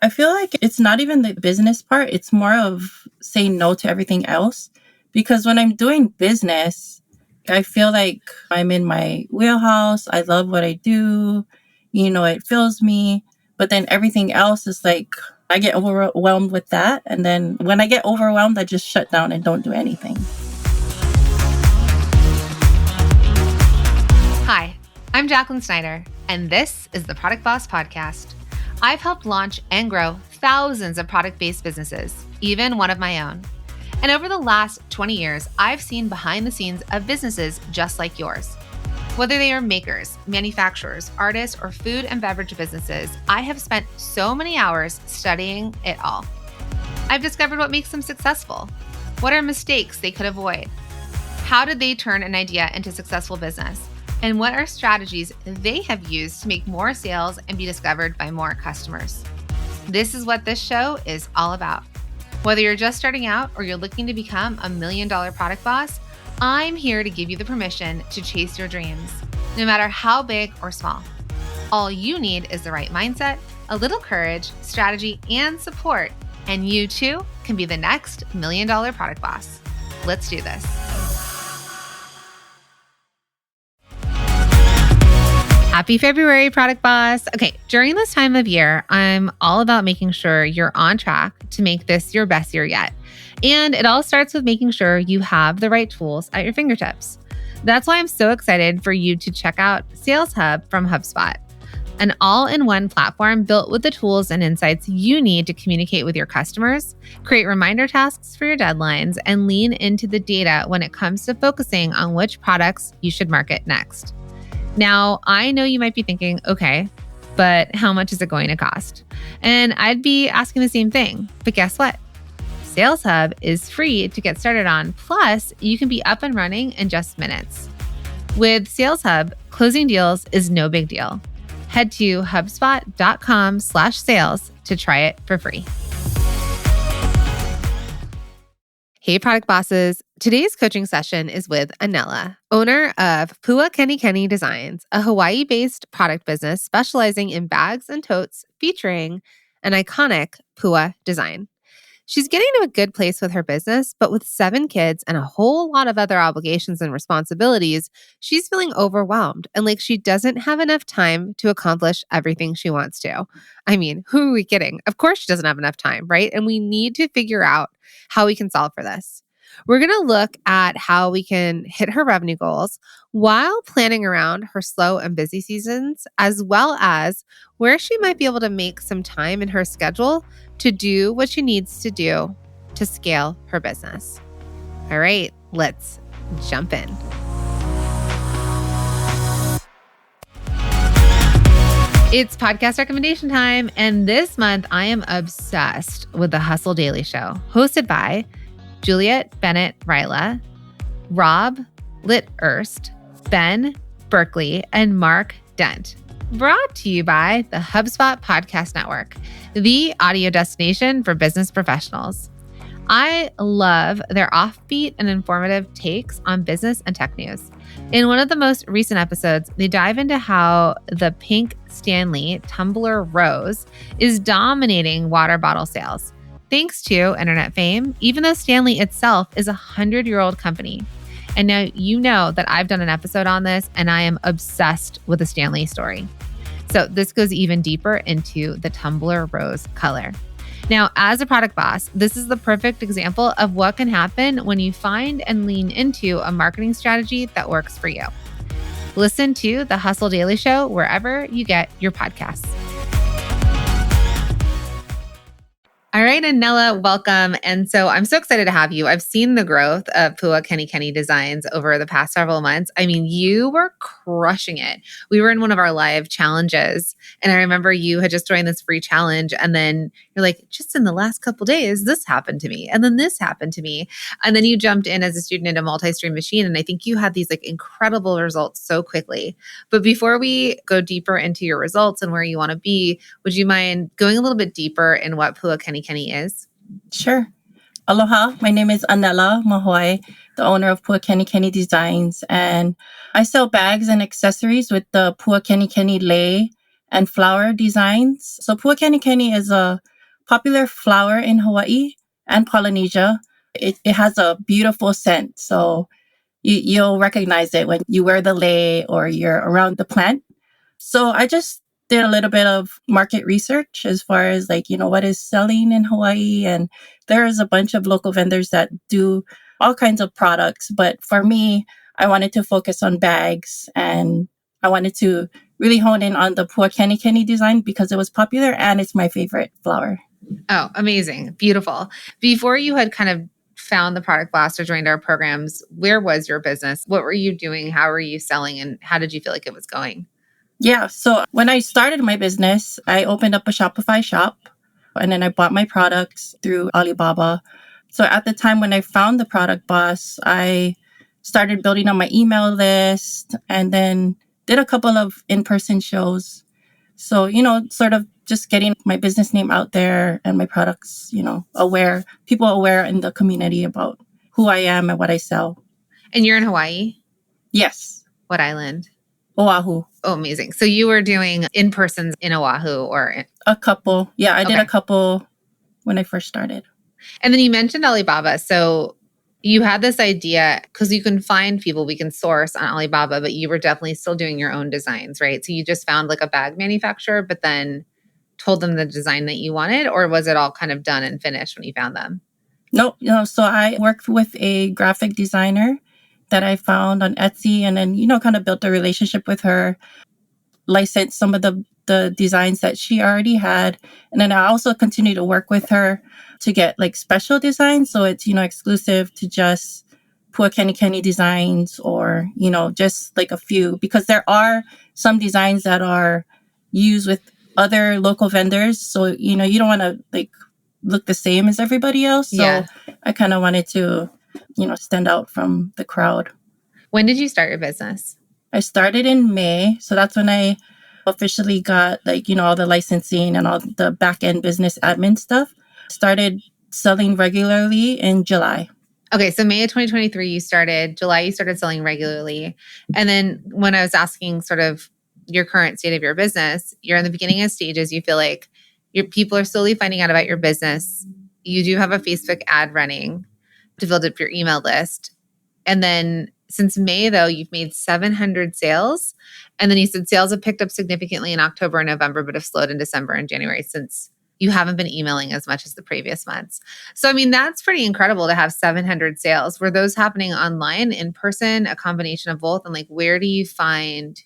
I feel like it's not even the business part. It's more of saying no to everything else. Because when I'm doing business, I feel like I'm in my wheelhouse. I love what I do. It fills me. But then everything else is like, I get overwhelmed with that. And then when I get overwhelmed, I just shut down and don't do anything. Hi, I'm Jacqueline Snyder, and this is the Product Boss Podcast. I've helped launch and grow thousands of product-based businesses, even one of my own. And over the last 20 years, I've seen behind the scenes of businesses just like yours. Whether they are makers, manufacturers, artists, or food and beverage businesses, I have spent so many hours studying it all. I've discovered what makes them successful. What are mistakes they could avoid? How did they turn an idea into successful business? And what are strategies they have used to make more sales and be discovered by more customers? This is what this show is all about. Whether you're just starting out or you're looking to become $1 million product boss, I'm here to give you the permission to chase your dreams, no matter how big or small. All you need is the right mindset, a little courage, strategy, and support, and you too can be the next $1 million product boss. Let's do this. Happy February, Product Boss. Okay, during this time of year, I'm all about making sure you're on track to make this your best year yet. And it all starts with making sure you have the right tools at your fingertips. That's why I'm so excited for you to check out Sales Hub from HubSpot, an all-in-one platform built with the tools and insights you need to communicate with your customers, create reminder tasks for your deadlines, and lean into the data when it comes to focusing on which products you should market next. Now, I know you might be thinking, okay, but how much is it going to cost? And I'd be asking the same thing, but guess what? Sales Hub is free to get started on. Plus, you can be up and running in just minutes. With Sales Hub, closing deals is no big deal. Head to hubspot.com/sales to try it for free. Hey, Product Bosses. Today's coaching session is with Anela, owner of Puakenikeni Designs, a Hawaii-based product business specializing in bags and totes featuring an iconic Pua design. She's getting to a good place with her business, but with 7 kids and a whole lot of other obligations and responsibilities, she's feeling overwhelmed and like she doesn't have enough time to accomplish everything she wants to. I mean, who are we kidding? Of course she doesn't have enough time, right? And we need to figure out how we can solve for this. We're going to look at how we can hit her revenue goals while planning around her slow and busy seasons, as well as where she might be able to make some time in her schedule to do what she needs to do to scale her business. All right, let's jump in. It's podcast recommendation time, and this month I am obsessed with the Hustle Daily Show, hosted by Juliet Bennett Ryla, Rob Litterst, Ben Berkeley, and Mark Dent. Brought to you by the HubSpot Podcast Network, the audio destination for business professionals. I love their offbeat and informative takes on business and tech news. In one of the most recent episodes, they dive into how the pink Stanley tumbler rose is dominating water bottle sales, thanks to internet fame, even though Stanley itself is a 100-year-old company. And now you know that I've done an episode on this, and I am obsessed with the Stanley story. So this goes even deeper into the tumbler rose color. Now, as a product boss, this is the perfect example of what can happen when you find and lean into a marketing strategy that works for you. Listen to the Hustle Daily Show wherever you get your podcasts. All right, Anela, welcome. And so I'm so excited to have you. I've seen the growth of Puakenikeni Designs over the past several months. I mean, you were crushing it. We were in one of our live challenges, and I remember you had just joined this free challenge, and then you're like, just in the last couple of days, this happened to me, and then this happened to me. And then you jumped in as a student into multi-stream machine, and I think you had these like incredible results so quickly. But before we go deeper into your results and where you want to be, would you mind going a little bit deeper in what Puakenikeni is? Sure. Aloha. My name is Anela Mahoy, the owner of Puakenikeni Designs, and I sell bags and accessories with the Puakenikeni lei and flower designs. So Puakenikeni is a popular flower in Hawaii and Polynesia. It has a beautiful scent. So you'll recognize it when you wear the lei or you're around the plant. So I just did a little bit of market research as far as like, what is selling in Hawaii. And there's a bunch of local vendors that do all kinds of products. But for me, I wanted to focus on bags and I wanted to really hone in on the Puakenikeni design because it was popular and it's my favorite flower. Oh, amazing. Beautiful. Before you had kind of found the Product Blast or joined our programs, where was your business? What were you doing? How were you selling? And how did you feel like it was going? Yeah. So when I started my business, I opened up a Shopify shop and then I bought my products through Alibaba. So at the time when I found the Product Boss, I started building on my email list and then did a couple of in-person shows. So, sort of just getting my business name out there and my products, people aware in the community about who I am and what I sell. And you're in Hawaii? Yes. What island? Oahu. Oh, amazing. So you were doing in-persons in Oahu or? A couple. Yeah, I did a couple when I first started. And then you mentioned Alibaba. So you had this idea because you can find people we can source on Alibaba, but you were definitely still doing your own designs, right? So you just found like a bag manufacturer, but then told them the design that you wanted, or was it all kind of done and finished when you found them? Nope. So I worked with a graphic designer that I found on Etsy and then, kind of built a relationship with her, licensed some of the designs that she already had. And then I also continue to work with her to get like special designs. So it's, exclusive to just Puakenikeni Designs or, just like a few, because there are some designs that are used with other local vendors. So, you don't want to like look the same as everybody else. So I kind of wanted to, stand out from the crowd. When did you start your business? I started in May. So that's when I officially got like, all the licensing and all the back end business admin stuff. Started selling regularly in July. Okay, so May of 2023, you started. July, you started selling regularly. And then when I was asking sort of your current state of your business, you're in the beginning of stages. You feel like your people are slowly finding out about your business. You do have a Facebook ad running to build up your email list. And then since May, though, you've made 700 sales. And then you said sales have picked up significantly in October and November, but have slowed in December and January since you haven't been emailing as much as the previous months. So, I mean, that's pretty incredible to have 700 sales. Were those happening online, in person, a combination of both? And like, where do you find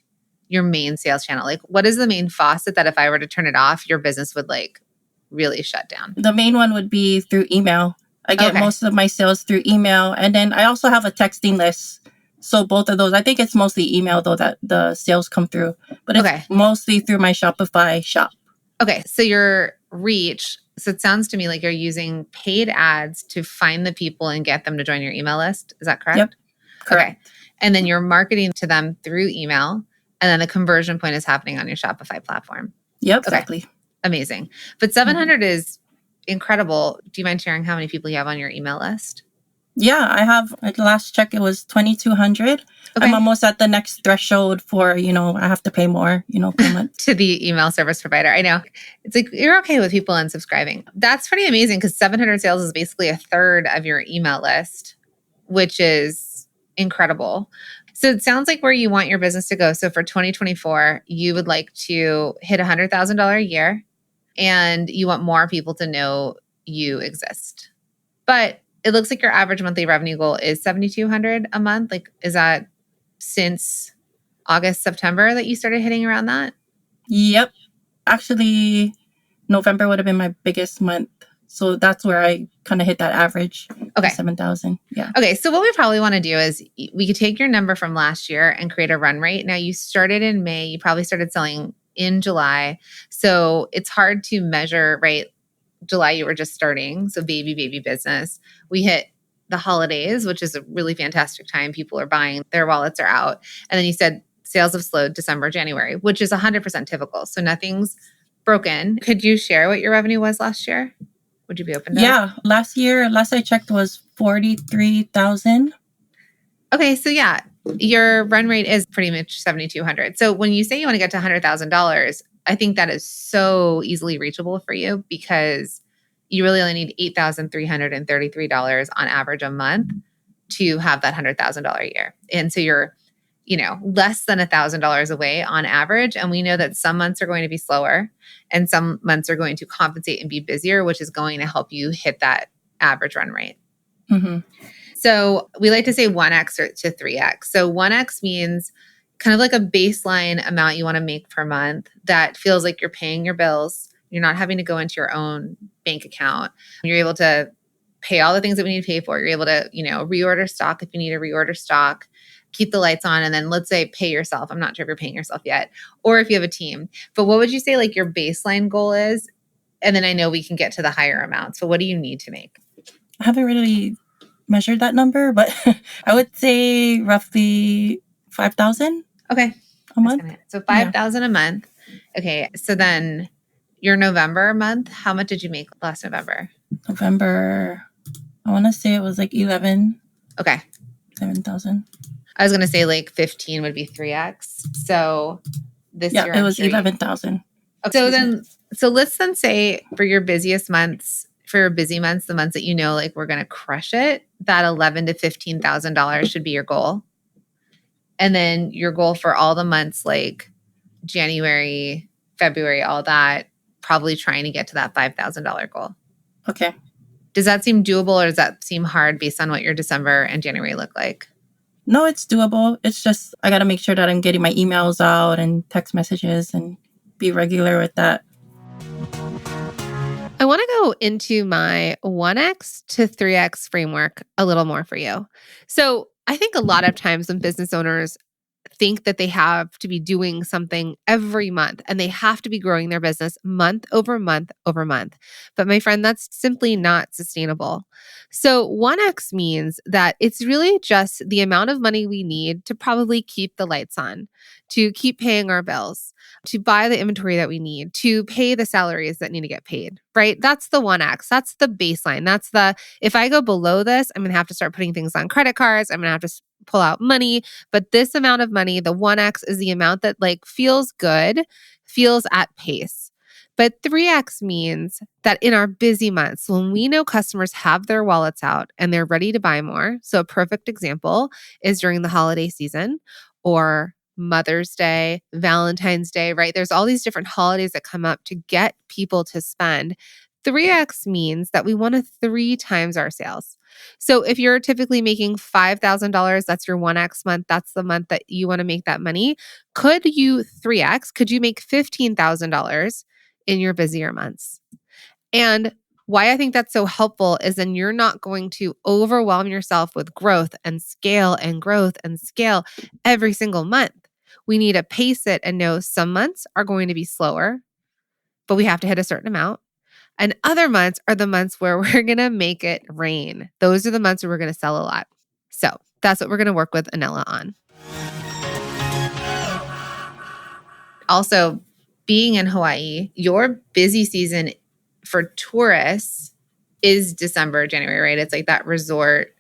your main sales channel? Like, what is the main faucet that if I were to turn it off, your business would like really shut down? The main one would be through email. I get most of my sales through email. And then I also have a texting list. So both of those, I think it's mostly email though that the sales come through, but it's mostly through my Shopify shop. Okay. So your reach, so it sounds to me like you're using paid ads to find the people and get them to join your email list. Is that correct? Yep. Correct. Okay. And then you're marketing to them through email. And then the conversion point is happening on your Shopify platform. Yep, exactly. Okay. Amazing. But 700 is incredible. Do you mind sharing how many people you have on your email list? Yeah, I have, at the last check, it was 2,200. Okay. I'm almost at the next threshold for, I have to pay more, per month. To the email service provider. I know. It's like, you're okay with people unsubscribing. That's pretty amazing because 700 sales is basically a third of your email list, which is incredible. So it sounds like where you want your business to go. So for 2024, you would like to hit $100,000 a year and you want more people to know you exist. But it looks like your average monthly revenue goal is $7,200 a month. Like, is that since August, September that you started hitting around that? Yep. Actually, November would have been my biggest month. So that's where I kind of hit that average. Okay. 7,000. Yeah. Okay. So what we probably want to do is we could take your number from last year and create a run rate. Now you started in May, you probably started selling in July. So it's hard to measure, right? July, you were just starting. So baby business. We hit the holidays, which is a really fantastic time. People are buying, their wallets are out. And then you said sales have slowed December, January, which is 100% typical. So nothing's broken. Could you share what your revenue was last year? Would you be open to Yeah. Last I checked was 43,000. Okay. So yeah, your run rate is pretty much 7,200. So when you say you want to get to $100,000, I think that is so easily reachable for you because you really only need $8,333 on average a month to have that $100,000 year. And so you're, less than $1,000 away on average. And we know that some months are going to be slower and some months are going to compensate and be busier, which is going to help you hit that average run rate. Mm-hmm. So we like to say 1x to 3x. So 1x means kind of like a baseline amount you want to make per month that feels like you're paying your bills. You're not having to go into your own bank account. You're able to pay all the things that we need to pay for. You're able to, reorder stock if you need to reorder stock, keep the lights on, and then let's say pay yourself. I'm not sure if you're paying yourself yet, or if you have a team. But what would you say like your baseline goal is? And then I know we can get to the higher amounts. So what do you need to make? I haven't really measured that number, but I would say roughly 5,000. Okay. A month. So 5,000 a month. Okay. So then your November month, how much did you make last November? November, I want to say it was like 11. Okay. 7,000. I was going to say like 15 would be 3x. So this year, it was 11,000. Okay. So let's then say for your busiest months, for your busy months, the months that like we're going to crush it, that $11,000 to $15,000 should be your goal. And then your goal for all the months like January, February, all that, probably trying to get to that $5,000 goal. Okay. Does that seem doable or does that seem hard based on what your December and January look like? No, it's doable. It's just I got to make sure that I'm getting my emails out and text messages and be regular with that. I want to go into my 1x to 3x framework a little more for you. So I think a lot of times when business owners think that they have to be doing something every month and they have to be growing their business month over month over month. But my friend, that's simply not sustainable. So 1x means that it's really just the amount of money we need to probably keep the lights on, to keep paying our bills, to buy the inventory that we need, to pay the salaries that need to get paid, right? That's the 1x. That's the baseline. If I go below this, I'm going to have to start putting things on credit cards. I'm going to have to pull out money. But this amount of money, the 1x, is the amount that feels good, feels at pace. But 3x means that in our busy months, when we know customers have their wallets out and they're ready to buy more. So a perfect example is during the holiday season or Mother's Day, Valentine's Day, right? There's all these different holidays that come up to get people to spend. 3x means that we want to 3 times our sales. So if you're typically making $5,000, that's your 1x month. That's the month that you want to make that money. Could you 3x? Could you make $15,000 in your busier months? And why I think that's so helpful is then you're not going to overwhelm yourself with growth and scale and growth and scale every single month. We need to pace it and know some months are going to be slower, but we have to hit a certain amount. And other months are the months where we're going to make it rain. Those are the months where we're going to sell a lot. So that's what we're going to work with Anela on. Also, being in Hawaii, your busy season for tourists is December, January, right? It's like that resort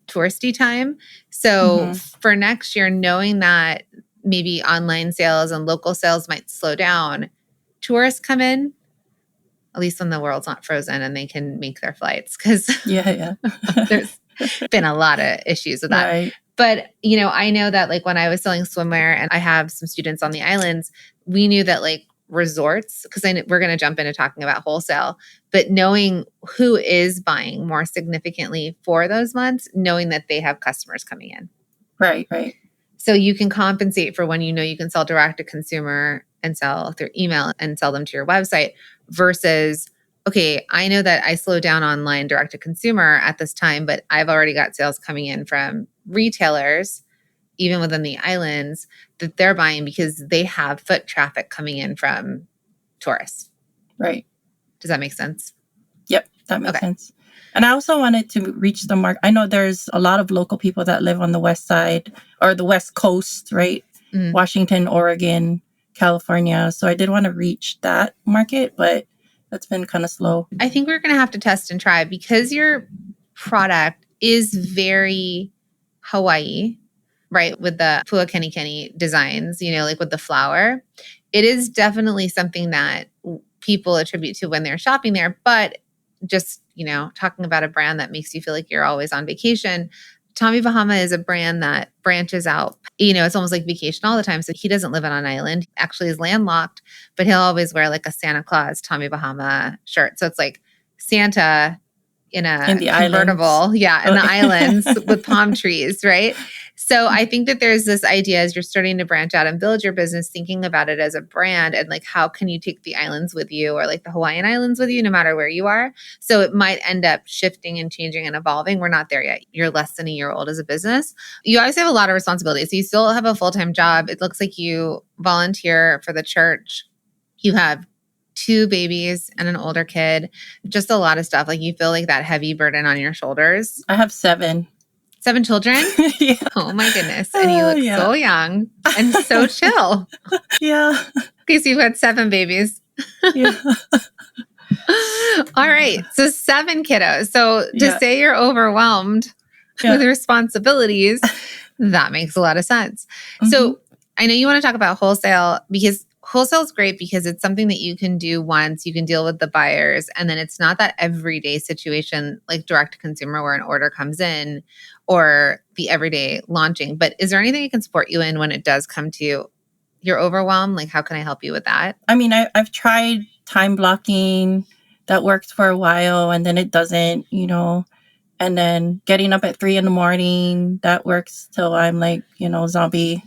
touristy time. So for next year, knowing that maybe online sales and local sales might slow down, tourists come in, at least when the world's not frozen and they can make their flights. Because there's been a lot of issues with that. Right. But, I know that when I was selling swimwear and I have some students on the islands, we knew that resorts, because we're going to jump into talking about wholesale, but knowing who is buying more significantly for those months, knowing that they have customers coming in. Right, right. So you can compensate for when you can sell direct to consumer and sell through email and sell them to your website versus, okay, I know that I slowed down online direct to consumer at this time, but I've already got sales coming in from retailers, even within the islands, that they're buying because they have foot traffic coming in from tourists. Right. Does that make sense? Yep, that makes sense. And I also wanted to reach the market. I know there's a lot of local people that live on the west side or the west coast, right? Mm-hmm. Washington, Oregon, California. So I did want to reach that market, but that's been kind of slow. I think we're going to have to test and try because your product is very Hawaii, right? With the Puakenikeni Designs, with the flower. it is definitely something that people attribute to when they're shopping there. But just, talking about a brand that makes you feel like you're always on vacation, Tommy Bahama is a brand that branches out. It's almost like vacation all the time. So he doesn't live on an island. He actually is landlocked, but he'll always wear like a Santa Claus Tommy Bahama shirt. So it's like Santa in a the convertible, islands. in the islands with palm trees, right? So I think that there's this idea as you're starting to branch out and build your business, thinking about it as a brand and like, how can you take the islands with you or like the Hawaiian Islands with you, no matter where you are? So it might end up shifting and changing and evolving. We're not there yet. You're less than a year old as a business. You obviously have a lot of responsibilities. So you still have a full-time job. It looks like you volunteer for the church. You have 2 babies and an older kid, just a lot of stuff. Like you feel like that heavy burden on your shoulders. I have 7. 7 children? Yeah. Oh my goodness. And you look so young and so chill. Yeah. Okay, so you've had 7 babies. Yeah. All right. So 7 kiddos. So to say you're overwhelmed with responsibilities, that makes a lot of sense. Mm-hmm. So I know you want to talk about wholesale because wholesale is great because it's something that you can do once, you can deal with the buyers, and then it's not that everyday situation like direct to consumer where an order comes in or the everyday launching. But is there anything I can support you in when it does come to you're overwhelmed? Like, how can I help you with that? I mean, I've tried time blocking. That worked for a while and then it doesn't, and then getting up at 3 a.m, that works till I'm like, zombie.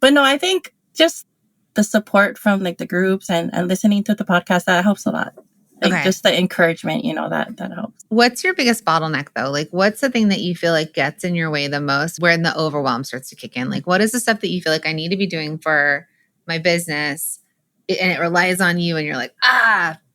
But no, I think just the support from like the groups and listening to the podcast, that helps a lot. Like just the encouragement, that helps. What's your biggest bottleneck though? Like what's the thing that you feel like gets in your way the most when the overwhelm starts to kick in? Like what is the stuff that you feel like I need to be doing for my business and it relies on you and you're like,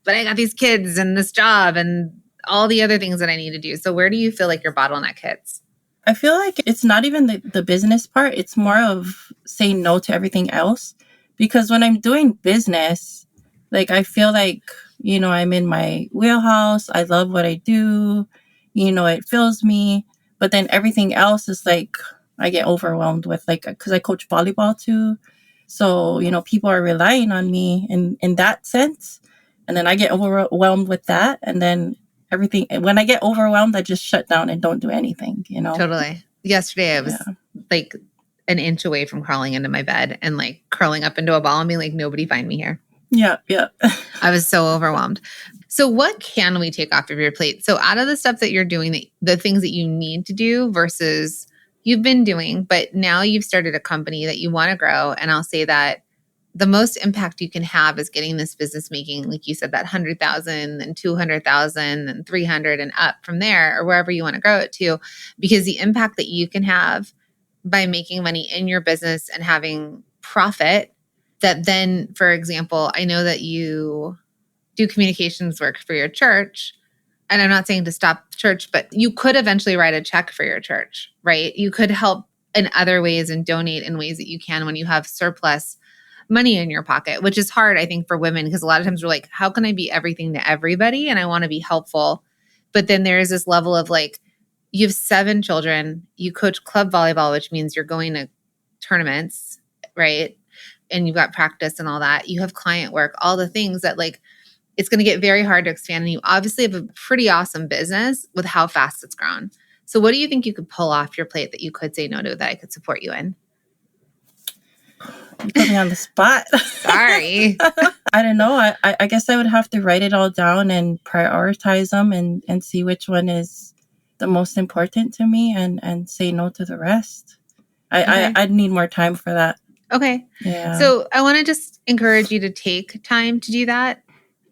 but I got these kids and this job and all the other things that I need to do. So where do you feel like your bottleneck hits? I feel like it's not even the business part. It's more of saying no to everything else. Because when I'm doing business, like I feel like, I'm in my wheelhouse. I love what I do. It fills me. But then everything else is like, I get overwhelmed with like, because I coach volleyball too. So, people are relying on me in that sense. And then I get overwhelmed with that. And then everything, when I get overwhelmed, I just shut down and don't do anything, Totally. Yesterday, I was like an inch away from crawling into my bed and like curling up into a ball and being like, nobody find me here. Yeah. I was so overwhelmed. So what can we take off of your plate? So out of the stuff that you're doing, the things that you need to do versus you've been doing, but now you've started a company that you want to grow. And I'll say that the most impact you can have is getting this business making, like you said, that 100,000 and 200,000 and 300 and up from there or wherever you want to grow it to, because the impact that you can have by making money in your business and having profit that then, for example, I know that you do communications work for your church. And I'm not saying to stop church, but you could eventually write a check for your church, right? You could help in other ways and donate in ways that you can when you have surplus money in your pocket, which is hard, I think, for women, because a lot of times we're like, how can I be everything to everybody? And I want to be helpful. But then there is this level of like, you have 7 children, you coach club volleyball, which means you're going to tournaments, right? And you've got practice and all that. You have client work, all the things that like, it's going to get very hard to expand. And you obviously have a pretty awesome business with how fast it's grown. So what do you think you could pull off your plate that you could say no to that I could support you in? You put me on the spot. Sorry. I don't know. I guess I would have to write it all down and prioritize them and see which one is the most important to me and say no to the rest. I'd need more time for that. Okay. Yeah. So I want to just encourage you to take time to do that.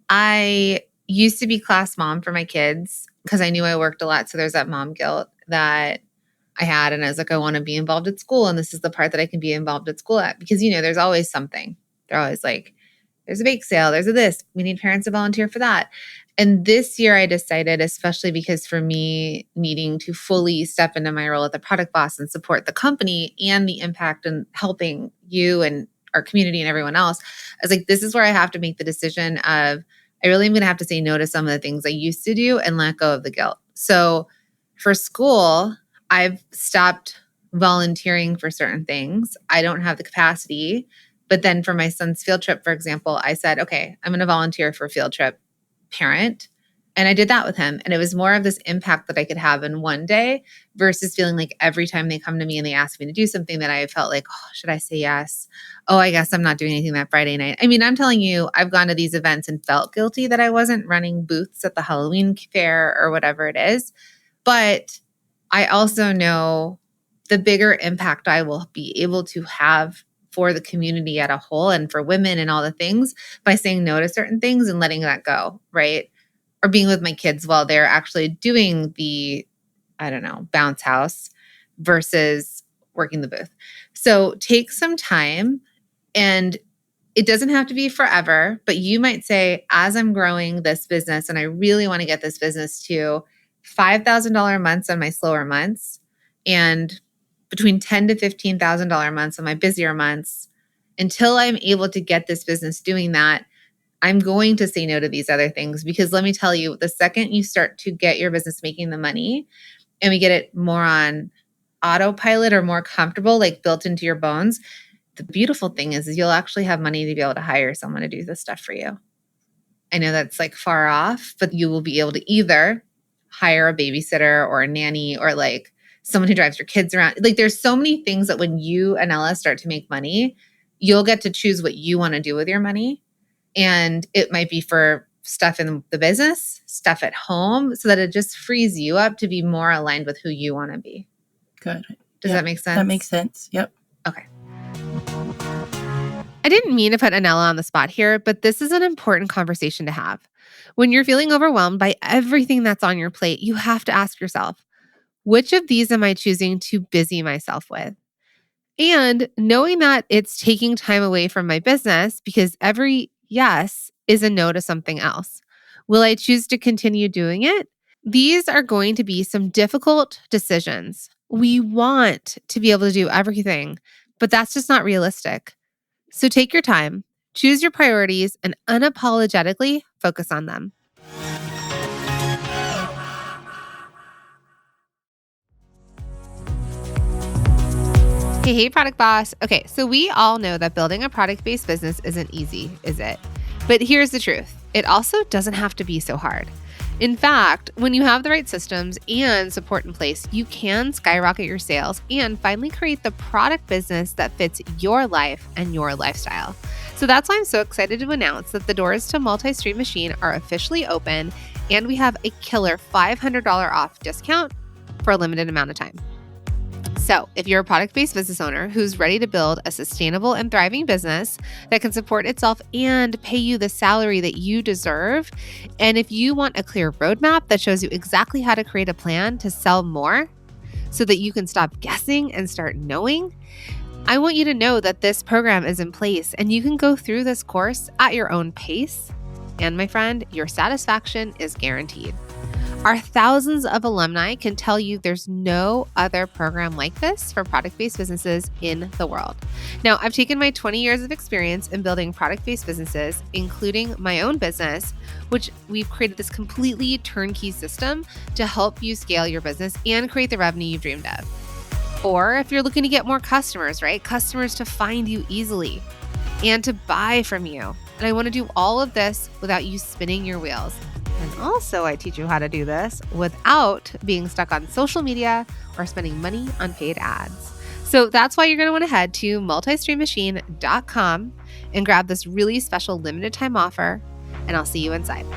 I used to be class mom for my kids because I knew I worked a lot. So there's that mom guilt that I had. And I was like, I want to be involved at school. And this is the part that I can be involved at school at. Because, there's always something. They're always like, there's a bake sale. There's a this. We need parents to volunteer for that. And this year I decided, especially because for me needing to fully step into my role as the product boss and support the company and the impact and helping you and our community and everyone else, I was like, this is where I have to make the decision of, I really am going to have to say no to some of the things I used to do and let go of the guilt. So for school, I've stopped volunteering for certain things. I don't have the capacity, But then for my son's field trip, for example, I said, okay, I'm going to volunteer for a field trip parent. And I did that with him. And it was more of this impact that I could have in one day versus feeling like every time they come to me and they ask me to do something that I felt like, oh, should I say yes? Oh, I guess I'm not doing anything that Friday night. I mean, I'm telling you, I've gone to these events and felt guilty that I wasn't running booths at the Halloween fair or whatever it is. But I also know the bigger impact I will be able to have for the community at a whole and for women and all the things by saying no to certain things and letting that go, right? Or being with my kids while they're actually doing the, I don't know, bounce house versus working the booth. So take some time, and it doesn't have to be forever, but you might say, as I'm growing this business and I really want to get this business to $5,000 months on my slower months and between $10,000 to $15,000 months on my busier months, until I'm able to get this business doing that, I'm going to say no to these other things. Because let me tell you, the second you start to get your business making the money and we get it more on autopilot or more comfortable, like built into your bones, the beautiful thing is you'll actually have money to be able to hire someone to do this stuff for you. I know that's like far off, but you will be able to either hire a babysitter or a nanny or like someone who drives your kids around. Like there's so many things that when you, Anela, start to make money, you'll get to choose what you want to do with your money. And it might be for stuff in the business, stuff at home, so that it just frees you up to be more aligned with who you want to be. Good. Does that make sense? That makes sense. Yep. Okay. I didn't mean to put Anela on the spot here, but this is an important conversation to have. When you're feeling overwhelmed by everything that's on your plate, you have to ask yourself, which of these am I choosing to busy myself with? And knowing that it's taking time away from my business because every yes is a no to something else. Will I choose to continue doing it? These are going to be some difficult decisions. We want to be able to do everything, but that's just not realistic. So take your time, choose your priorities, and unapologetically focus on them. Hey, product boss. Okay, so we all know that building a product-based business isn't easy, is it? But here's the truth. It also doesn't have to be so hard. In fact, when you have the right systems and support in place, you can skyrocket your sales and finally create the product business that fits your life and your lifestyle. So that's why I'm so excited to announce that the doors to Multi-Stream Machine are officially open, and we have a killer $500 off discount for a limited amount of time. So if you're a product-based business owner who's ready to build a sustainable and thriving business that can support itself and pay you the salary that you deserve, and if you want a clear roadmap that shows you exactly how to create a plan to sell more so that you can stop guessing and start knowing, I want you to know that this program is in place and you can go through this course at your own pace. And my friend, your satisfaction is guaranteed. Our thousands of alumni can tell you there's no other program like this for product-based businesses in the world. Now, I've taken my 20 years of experience in building product-based businesses, including my own business, which we've created this completely turnkey system to help you scale your business and create the revenue you've dreamed of. Or if you're looking to get more customers, right? Customers to find you easily and to buy from you. And I want to do all of this without you spinning your wheels. And also, I teach you how to do this without being stuck on social media or spending money on paid ads. So that's why you're going to want to head to multistreammachine.com and grab this really special limited time offer, and I'll see you inside.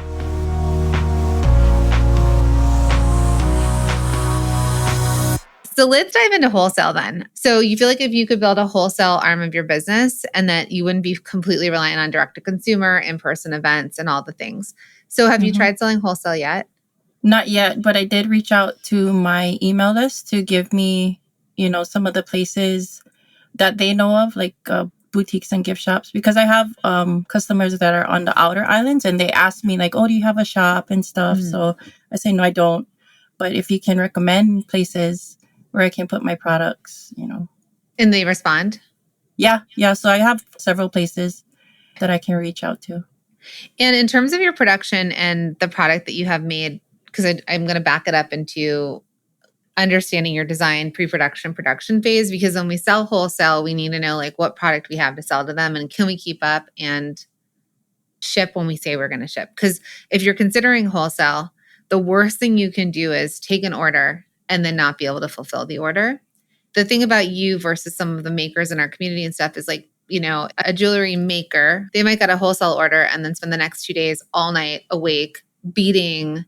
So let's dive into wholesale then. So you feel like if you could build a wholesale arm of your business and that you wouldn't be completely reliant on direct to consumer, in-person events, and all the things. So have you tried selling wholesale yet? Not yet, but I did reach out to my email list to give me, some of the places that they know of, like boutiques and gift shops, because I have customers that are on the outer islands and they ask me like, oh, do you have a shop and stuff? So I say, no, I don't. But if you can recommend places where I can put my products, And they respond? Yeah. So I have several places that I can reach out to. And in terms of your production and the product that you have made, because I'm going to back it up into understanding your design, pre-production, production phase, because when we sell wholesale, we need to know like what product we have to sell to them and can we keep up and ship when we say we're going to ship. Because if you're considering wholesale, the worst thing you can do is take an order and then not be able to fulfill the order. The thing about you versus some of the makers in our community and stuff is like, you know, a jewelry maker, they might get a wholesale order and then spend the next 2 days all night awake beating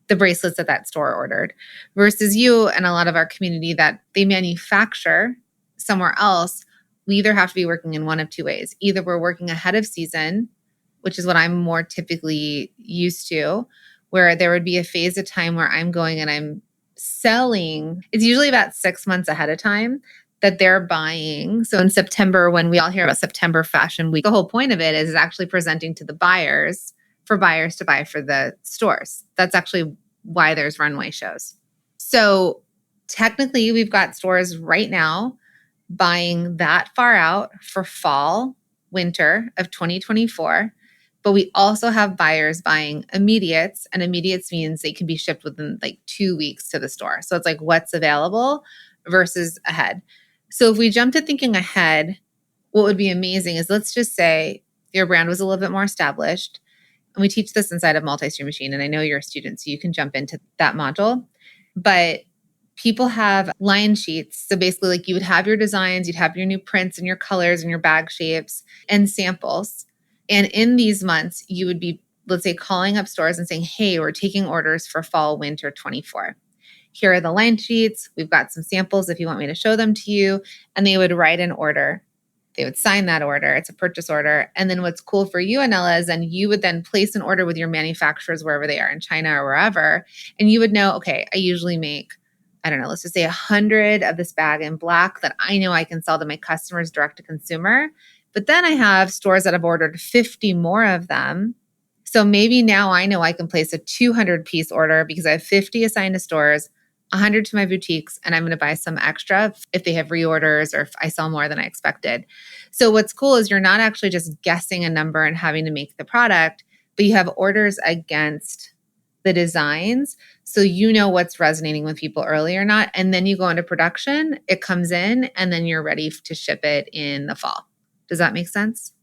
the bracelets that store ordered, versus you and a lot of our community that they manufacture somewhere else. We either have to be working in one of two ways. Either we're working ahead of season, which is what I'm more typically used to, where there would be a phase of time where I'm going and I'm selling. It's usually about 6 months ahead of time that they're buying. So in September, when we all hear about September Fashion Week, the whole point of it is actually presenting to the buyers for buyers to buy for the stores. That's actually why there's runway shows. So technically, we've got stores right now buying that far out for fall, winter of 2024. But we also have buyers buying immediates, and immediates means they can be shipped within like 2 weeks to the store. So it's like what's available versus ahead. So if we jump to thinking ahead, what would be amazing is, let's just say your brand was a little bit more established. And we teach this inside of Multi-Stream Machine. And I know you're a student, so you can jump into that module. But people have line sheets. So basically, like, you would have your designs, you'd have your new prints and your colors and your bag shapes and samples. And in these months, you would be, let's say, calling up stores and saying, hey, we're taking orders for fall, winter 24. Here are the line sheets. We've got some samples if you want me to show them to you. And they would write an order. They would sign that order. It's a purchase order. And then what's cool for you, Anela, is then you would then place an order with your manufacturers wherever they are, in China or wherever. And you would know, okay, I usually make, I don't know, let's just say 100 of this bag in black that I know I can sell to my customers direct to consumer. But then I have stores that have ordered 50 more of them. So maybe now I know I can place a 200 piece order because I have 50 assigned to stores, 100 to my boutiques, and I'm going to buy some extra if they have reorders or if I sell more than I expected. So what's cool is you're not actually just guessing a number and having to make the product, but you have orders against the designs. So you know what's resonating with people early or not. And then you go into production, it comes in, and then you're ready to ship it in the fall. Does that make sense?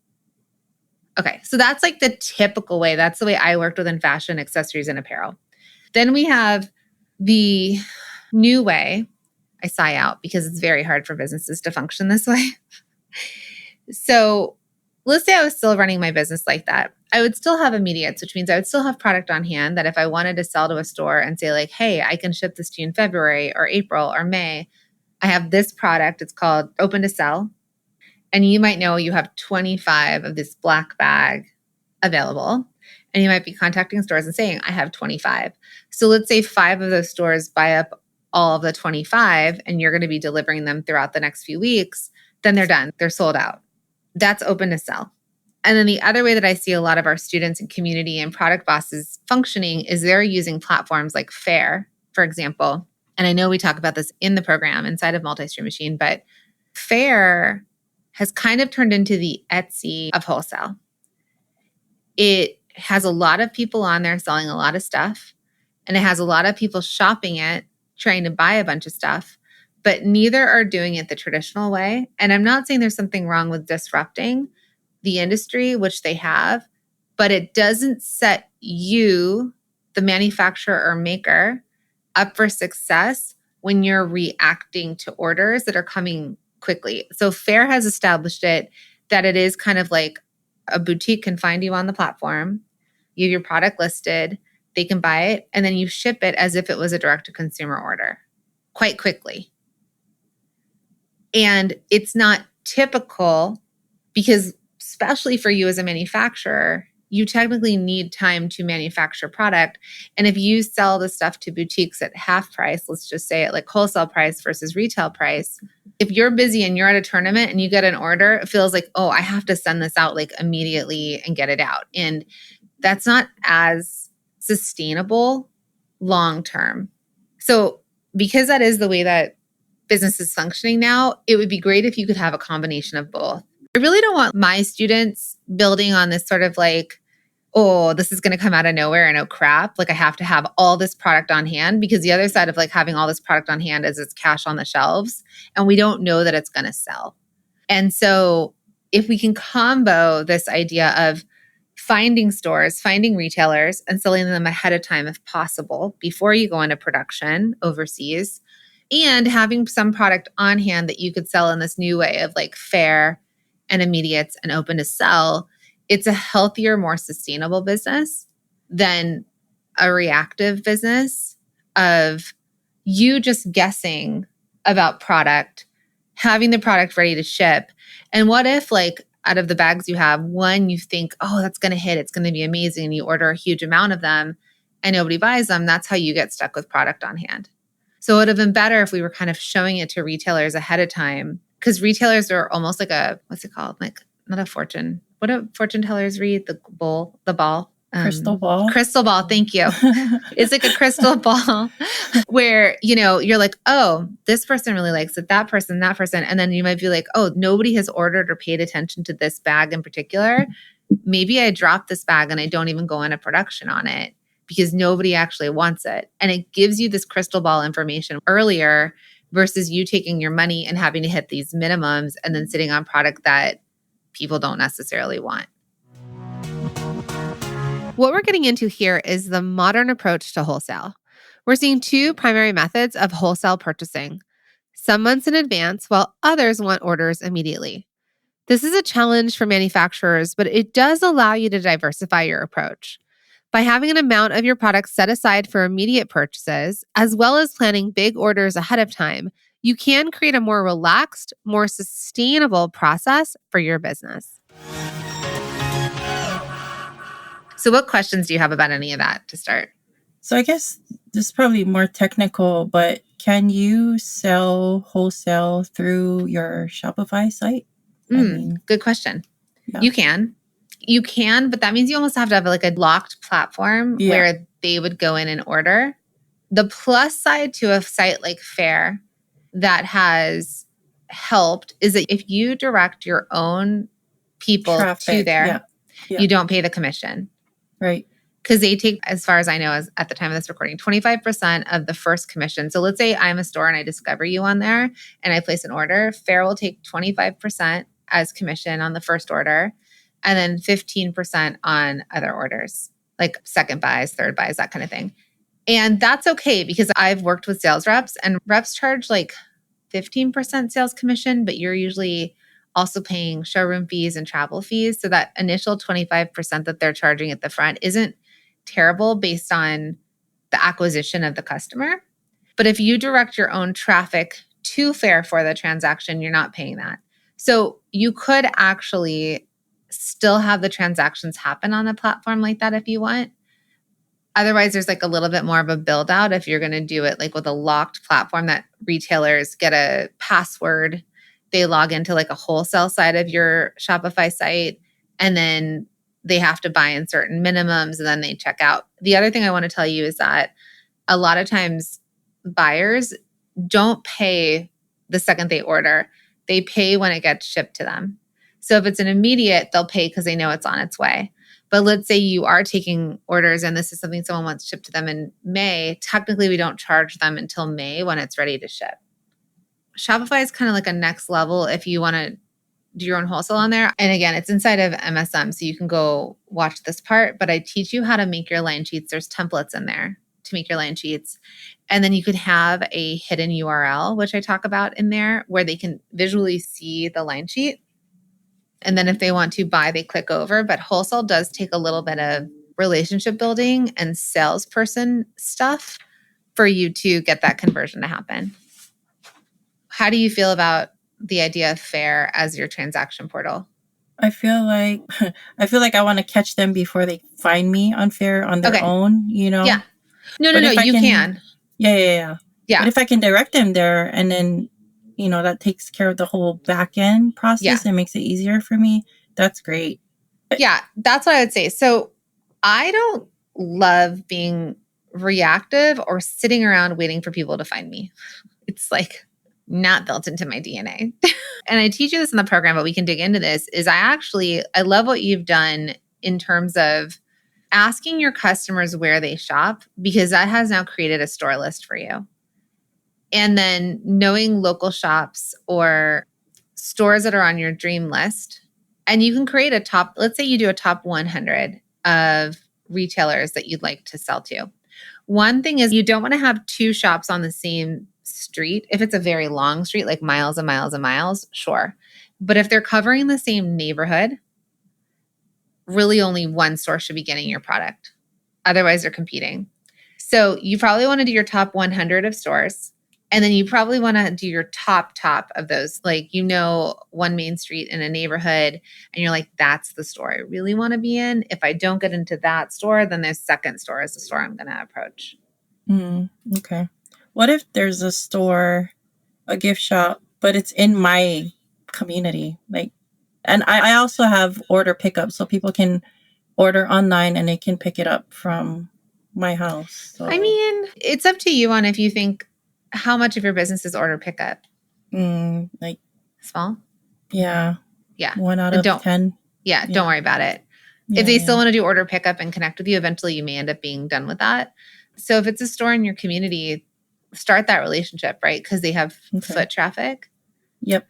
Okay, so that's like the typical way. That's the way I worked within fashion, accessories, and apparel. Then we have the new way. I sigh out because it's very hard for businesses to function this way. So let's say I was still running my business like that. I would still have immediates, which means I would still have product on hand that if I wanted to sell to a store and say like, hey, I can ship this to you in February or April or May. I have this product. It's called Open to Sell. And you might know you have 25 of this black bag available. And you might be contacting stores and saying, I have 25. So let's say 5 of those stores buy up all of the 25 and you're going to be delivering them throughout the next few weeks. Then they're done. They're sold out. That's open to sell. And then the other way that I see a lot of our students and community and product bosses functioning is they're using platforms like Fair, for example. And I know we talk about this in the program inside of Multi-Stream Machine, but Fair has kind of turned into the Etsy of wholesale. It has a lot of people on there selling a lot of stuff, and it has a lot of people shopping it, trying to buy a bunch of stuff, but neither are doing it the traditional way. And I'm not saying there's something wrong with disrupting the industry, which they have, but it doesn't set you, the manufacturer or maker, up for success when you're reacting to orders that are coming quickly. So Fair has established it that it is kind of like a boutique can find you on the platform. You have your product listed, they can buy it, and then you ship it as if it was a direct-to-consumer order quite quickly. And it's not typical because, especially for you as a manufacturer, you technically need time to manufacture product. And if you sell the stuff to boutiques at half price, let's just say at like wholesale price versus retail price, if you're busy and you're at a tournament and you get an order, it feels like, oh, I have to send this out like immediately and get it out. And that's not as sustainable long term. So because that is the way that business is functioning now, it would be great if you could have a combination of both. I really don't want my students building on this sort of like oh, this is going to come out of nowhere and oh crap, like I have to have all this product on hand, because the other side of like having all this product on hand is it's cash on the shelves and we don't know that it's going to sell. And so if we can combo this idea of finding stores, finding retailers and selling them ahead of time if possible before you go into production overseas, and having some product on hand that you could sell in this new way of like fair and immediate and open to sell, it's a healthier, more sustainable business than a reactive business of you just guessing about product, having the product ready to ship. And what if like out of the bags you have, one you think, oh, that's going to hit, it's going to be amazing, and you order a huge amount of them and nobody buys them. That's how you get stuck with product on hand. So it would have been better if we were kind of showing it to retailers ahead of time, because retailers are almost like a, what's it called? Like not a fortune. What do fortune tellers read? The ball. Crystal ball. Crystal ball. Thank you. It's like a crystal ball where, you know, you're like, oh, this person really likes it, that person. And then you might be like, oh, nobody has ordered or paid attention to this bag in particular. Maybe I dropped this bag and I don't even go into production on it because nobody actually wants it. And it gives you this crystal ball information earlier versus you taking your money and having to hit these minimums and then sitting on product that people don't necessarily want. What we're getting into here is the modern approach to wholesale. We're seeing two primary methods of wholesale purchasing: some months in advance, while others want orders immediately. This is a challenge for manufacturers, but it does allow you to diversify your approach. By having an amount of your product set aside for immediate purchases, as well as planning big orders ahead of time, you can create a more relaxed, more sustainable process for your business. So what questions do you have about any of that to start? So I guess this is probably more technical, but can you sell wholesale through your Shopify site? Good question. Yeah. You can, but that means you almost have to have like a locked platform where they would go in and order. The plus side to a site like Faire that has helped is that if you direct your own people to there, you don't pay the commission. Right. Because they take, as far as I know, as at the time of this recording, 25% of the first commission. So let's say I'm a store and I discover you on there and I place an order. Faire will take 25% as commission on the first order and then 15% on other orders, like second buys, third buys, that kind of thing. And that's okay because I've worked with sales reps and reps charge like 15% sales commission, but you're usually also paying showroom fees and travel fees. So that initial 25% that they're charging at the front isn't terrible based on the acquisition of the customer. But if you direct your own traffic to Faire for the transaction, you're not paying that. So you could actually still have the transactions happen on a platform like that if you want. Otherwise, there's like a little bit more of a build out if you're going to do it like with a locked platform that retailers get a password. They log into like a wholesale side of your Shopify site, and then they have to buy in certain minimums and then they check out. The other thing I want to tell you is that a lot of times buyers don't pay the second they order. They pay when it gets shipped to them. So if it's an immediate, they'll pay because they know it's on its way. But let's say you are taking orders and this is something someone wants shipped to them in May. Technically, we don't charge them until May when it's ready to ship. Shopify is kind of like a next level if you want to do your own wholesale on there. And again, it's inside of MSM, so you can go watch this part. But I teach you how to make your line sheets. There's templates in there to make your line sheets. And then you could have a hidden URL, which I talk about in there, where they can visually see the line sheet. And then if they want to buy, they click over. But wholesale does take a little bit of relationship building and salesperson stuff for you to get that conversion to happen. How do you feel about the idea of Faire as your transaction portal? I feel like I want to catch them before they find me on Faire on their own, you know? Yeah. No, you can. Yeah. But if I can direct them there and then, you know, that takes care of the whole back end process and makes it easier for me, that's great. Yeah, that's what I would say. So I don't love being reactive or sitting around waiting for people to find me. It's like not built into my DNA. And I teach you this in the program, but we can dig into this, is I love what you've done in terms of asking your customers where they shop, because that has now created a store list for you. And then knowing local shops or stores that are on your dream list. And you can create a top, let's say you do a top 100 of retailers that you'd like to sell to. One thing is you don't want to have two shops on the same street. If it's a very long street, like miles and miles and miles, sure. But if they're covering the same neighborhood, really only one store should be getting your product. Otherwise, they're competing. So you probably want to do your top 100 of stores. And then you probably want to do your top of those. Like, one main street in a neighborhood, and you're like, that's the store I really want to be in. If I don't get into that store, then the second store is the store I'm going to approach. Okay. What if there's a store, a gift shop, but it's in my community? And I also have order pickup, so people can order online and they can pick it up from my house. So. I mean, it's up to you on if you think how much of your business is order pickup. Like small? Yeah. 1 out of 10. Yeah, don't worry about it. If they still want to do order pickup and connect with you, eventually you may end up being done with that. So if it's a store in your community, start that relationship, right? Because they have foot traffic. Yep.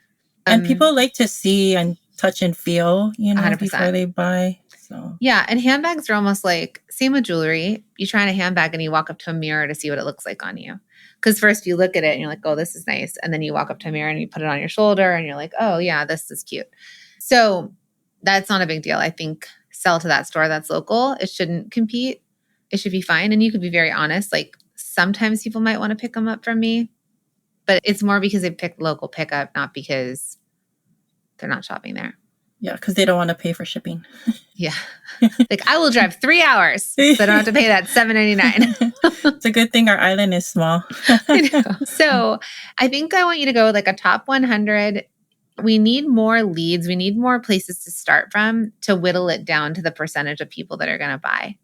And people like to see and touch and feel, 100%. Before they buy. So yeah, and handbags are almost like, same with jewelry. You try on a handbag and you walk up to a mirror to see what it looks like on you. Because first you look at it and you're like, oh, this is nice. And then you walk up to a mirror and you put it on your shoulder and you're like, oh yeah, this is cute. So that's not a big deal. I think sell to that store that's local. It shouldn't compete. It should be fine. And you could be very honest. Like, sometimes people might want to pick them up from me, but it's more because they picked local pickup, not because they're not shopping there. Yeah, because they don't want to pay for shipping. Yeah. Like, I will drive 3 hours so I don't have to pay that $7.99. It's a good thing our island is small. I know. So I think I want you to go like a top 100. We need more leads. We need more places to start from to whittle it down to the percentage of people that are going to buy.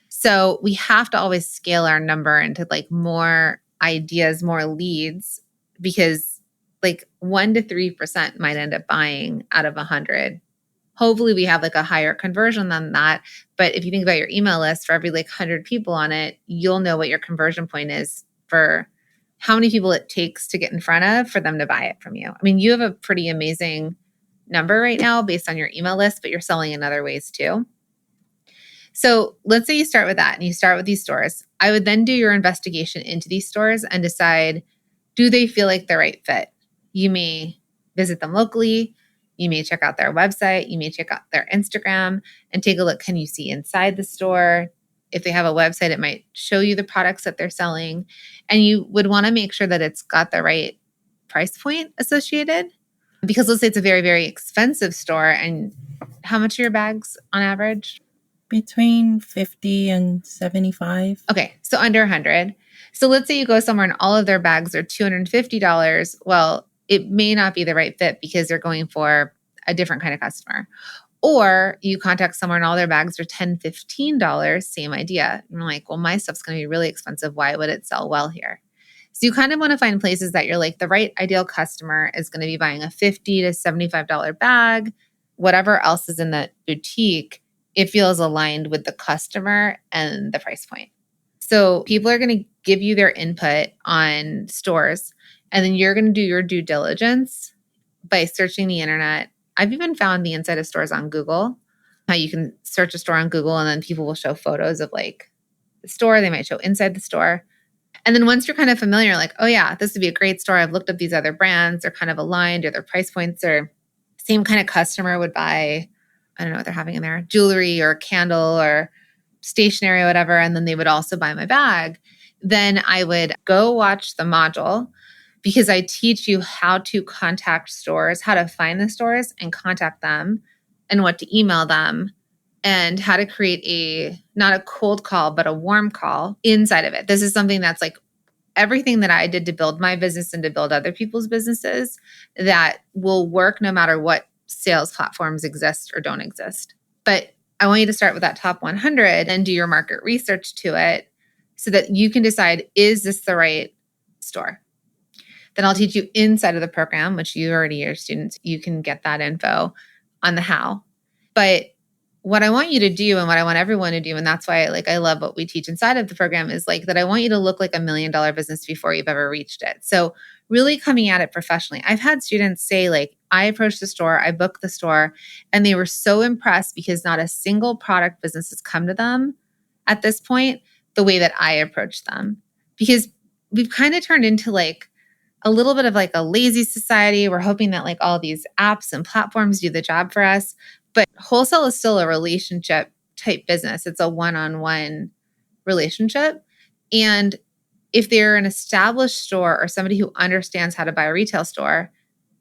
So we have to always scale our number into like more ideas, more leads, because like 1 to 3% might end up buying out of 100. Hopefully we have like a higher conversion than that. But if you think about your email list, for every like 100 people on it, you'll know what your conversion point is for how many people it takes to get in front of for them to buy it from you. I mean, you have a pretty amazing number right now based on your email list, but you're selling in other ways too. So let's say you start with that and you start with these stores. I would then do your investigation into these stores and decide, do they feel like the right fit? You may visit them locally. You may check out their website. You may check out their Instagram and take a look. Can you see inside the store? If they have a website, it might show you the products that they're selling. And you would want to make sure that it's got the right price point associated. Because let's say it's a very, very expensive store. And how much are your bags on average? Between 50 and 75. Okay, so under 100. So let's say you go somewhere and all of their bags are $250. Well, it may not be the right fit because they're going for a different kind of customer. Or you contact someone and all their bags are $10, $15, same idea. And you're like, well, my stuff's going to be really expensive. Why would it sell well here? So you kind of want to find places that you're like, the right ideal customer is going to be buying a $50 to $75 bag. Whatever else is in that boutique, it feels aligned with the customer and the price point. So people are going to give you their input on stores, and then you're going to do your due diligence by searching the internet. I've even found the inside of stores on Google, how you can search a store on Google and then people will show photos of like the store. They might show inside the store. And then once you're kind of familiar, like, oh yeah, this would be a great store. I've looked up these other brands. They're kind of aligned, or their price points are same kind of customer would buy, I don't know what they're having in there, jewelry or candle or stationery or whatever. And then they would also buy my bag. Then I would go watch the module, because I teach you how to contact stores, how to find the stores and contact them, and what to email them, and how to create not a cold call, but a warm call inside of it. This is something that's like everything that I did to build my business and to build other people's businesses that will work no matter what sales platforms exist or don't exist. But I want you to start with that top 100 and do your market research to it so that you can decide, is this the right store? Then I'll teach you inside of the program, which you already are students, you can get that info on the how. But what I want you to do and what I want everyone to do, and that's why I love what we teach inside of the program, is that I want you to look like $1 million business before you've ever reached it. So really coming at it professionally. I've had students say I approached the store, I booked the store, and they were so impressed because not a single product business has come to them at this point the way that I approached them. Because we've kind of turned into a little bit of a lazy society. We're hoping that all these apps and platforms do the job for us. But wholesale is still a relationship type business. It's a one-on-one relationship. And if they're an established store or somebody who understands how to buy a retail store,